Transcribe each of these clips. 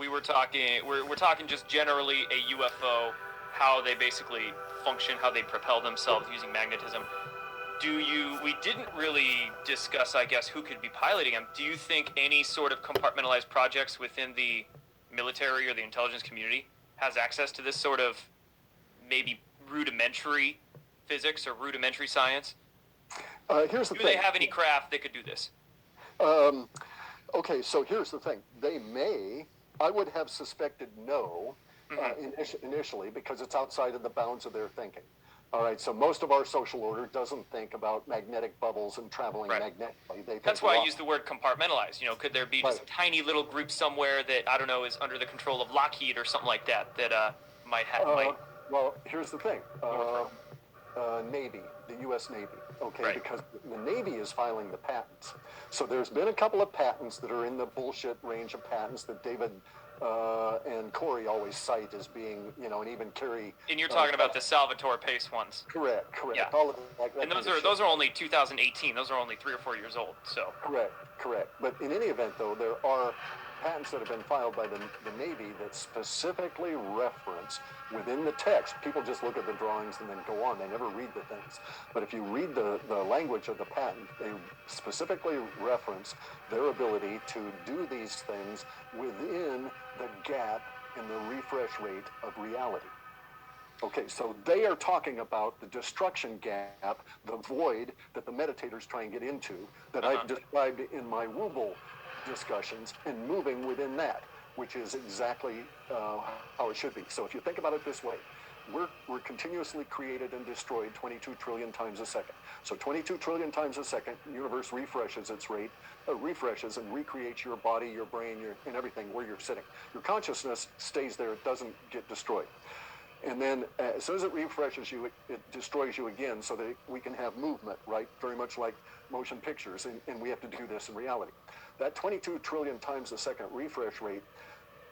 We were talking. We're talking just generally a UFO, how they basically function, how they propel themselves using magnetism. We didn't really discuss, I guess, who could be piloting them. Do you think any sort of compartmentalized projects within the military or the intelligence community has access to this sort of maybe rudimentary physics or rudimentary science? Here's the thing. Do they have any craft that could do this? Okay, so here's the thing. They may. I would have suspected no initially because it's outside of the bounds of their thinking. All right, so most of our social order doesn't think about magnetic bubbles and traveling magnetically. That's why I use the word compartmentalized. Could there be just a tiny little group somewhere that, I don't know, is under the control of Lockheed or something like that, might have... Well, here's the thing. Navy, the U.S. Navy, okay, because the Navy is filing the patents. So there's been a couple of patents that are in the bullshit range of patents that David and Corey always cite as being, and even Kerry. And you're talking about the Salvatore Pace ones. Correct. Yeah. All of that and those are only 2018. Those are only 3 or 4 years old. So. Correct. But in any event, though, there are patents that have been filed by the Navy that specifically reference within the text. People just look at the drawings and then go on. They never read the things. But if you read the language of the patent, they specifically reference their ability to do these things within the gap in the refresh rate of reality. Okay, so they are talking about the destruction gap, the void that the meditators try and get into, that I've described in my Wooble discussions, and moving within that, which is exactly how it should be. So if you think about it this way, we're continuously created and destroyed 22 trillion times a second. So 22 trillion times a second, the universe refreshes its rate, refreshes and recreates your body, your brain, and everything where you're sitting. Your consciousness stays there, it doesn't get destroyed. And then as soon as it refreshes you, it destroys you again so that we can have movement, right? Very much like motion pictures, and we have to do this in reality. That 22 trillion times a second refresh rate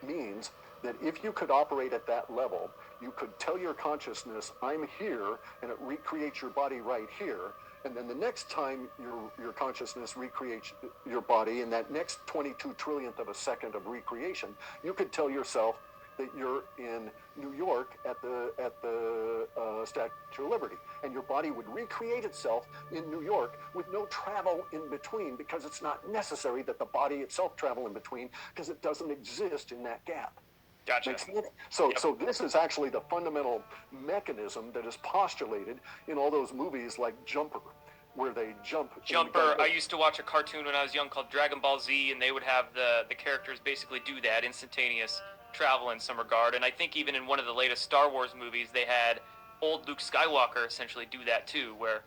means that if you could operate at that level, you could tell your consciousness, I'm here, and it recreates your body right here. And then the next time your consciousness recreates your body in that next 22 trillionth of a second of recreation, you could tell yourself that you're in New York at the Statue of Liberty, and your body would recreate itself in New York with no travel in between, because it's not necessary that the body itself travel in between, because it doesn't exist in that gap. Gotcha. So this is actually the fundamental mechanism that is postulated in all those movies like Jumper, where they jump. Jumper, I used to watch a cartoon when I was young called Dragon Ball Z, and they would have the characters basically do that, instantaneous travel in some regard. And I think even in one of the latest Star Wars movies, they had old Luke Skywalker essentially do that too, where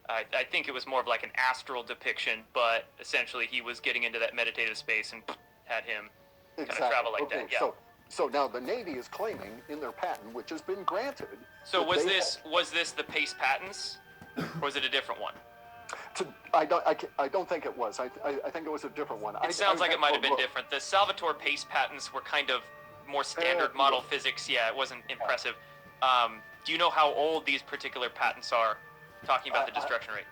I think it was more of like an astral depiction, but essentially he was getting into that meditative space and had him kind of travel like that. Yeah. So now the Navy is claiming in their patent, which has been granted. So was this the Pace patents, or was it a different one? I don't think it was. I think it was a different one. It sounds like it might have been different. The Salvatore Pace patents were kind of more standard model physics. Yeah, it wasn't impressive. Do you know how old these particular patents are? Talking about the destruction rate.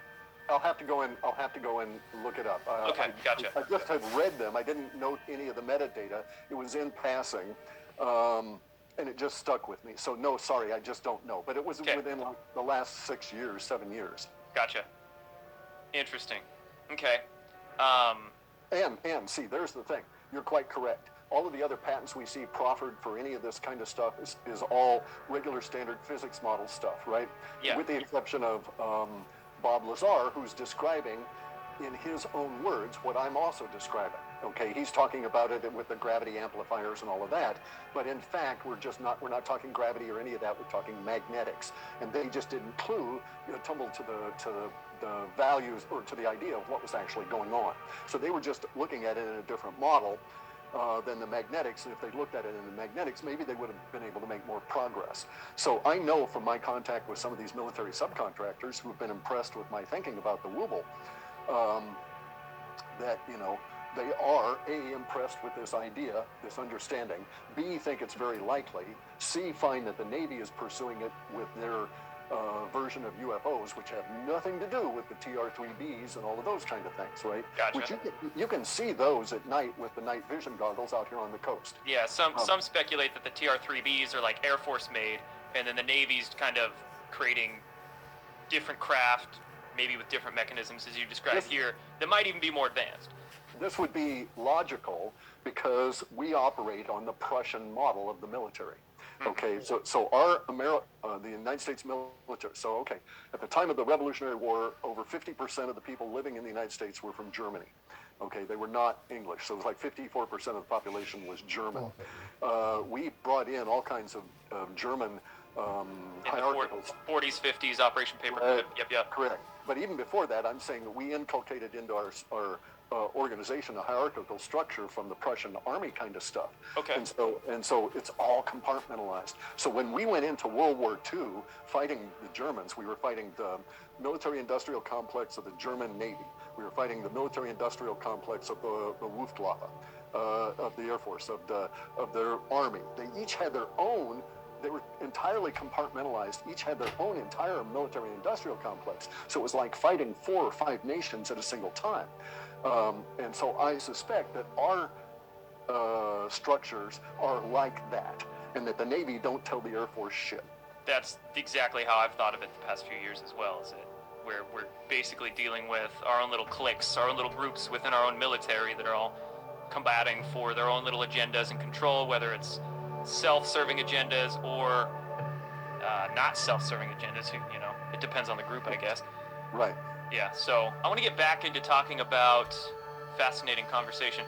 I'll have to go and look it up. Okay, gotcha. I just have read them. I didn't note any of the metadata. It was in passing, and it just stuck with me. So no, sorry, I just don't know. But it was within like the last 6 years, 7 years. Gotcha. Interesting. Okay. And see, there's the thing. You're quite correct. All of the other patents we see proffered for any of this kind of stuff is all regular standard physics model stuff, right? Yeah. With the exception of Bob Lazar, who's describing in his own words what I'm also describing. Okay, he's talking about it with the gravity amplifiers and all of that, but in fact we're not talking gravity or any of that. We're talking magnetics, and they just didn't tumble to the values or to the idea of what was actually going on. So they were just looking at it in a different model than the magnetics, and if they looked at it in the magnetics, maybe they would have been able to make more progress. So I know from my contact with some of these military subcontractors who have been impressed with my thinking about the Wooble, that, they are, A, impressed with this idea, this understanding, B, think it's very likely, C, find that the Navy is pursuing it with their version of UFOs, which have nothing to do with the TR-3Bs and all of those kind of things, right? Gotcha. Which you can see those at night with the night vision goggles out here on the coast. Yeah, some speculate that the TR-3Bs are like Air Force made, and then the Navy's kind of creating different craft, maybe with different mechanisms as you described here, that might even be more advanced. This would be logical because we operate on the Prussian model of the military. Okay, so the United States military. So okay, at the time of the Revolutionary War, over 50% of the people living in the United States were from Germany. Okay, they were not English, so it was like 54% of the population was German. We brought in all kinds of German hierarchicals. In the 40s, 50s, Operation Paperclip. Yep. Correct. But even before that, I'm saying that we inculcated into our organization a hierarchical structure from the Prussian army kind of stuff. Okay. And so it's all compartmentalized. So when we went into World War II fighting the Germans, we were fighting the military-industrial complex of the German Navy. We were fighting the military-industrial complex of the Luftwaffe, of the Air Force, of their army. They each had their own. They were entirely compartmentalized. Each had their own entire military-industrial complex. So it was like fighting 4 or 5 nations at a single time. And so I suspect that our structures are like that, and that the Navy don't tell the Air Force shit. That's exactly how I've thought of it the past few years as well, is that we're basically dealing with our own little cliques, our own little groups within our own military that are all combating for their own little agendas and control, whether it's self-serving agendas or not self-serving agendas. You know, it depends on the group, I guess. Right. Yeah, so I want to get back into talking about fascinating conversation.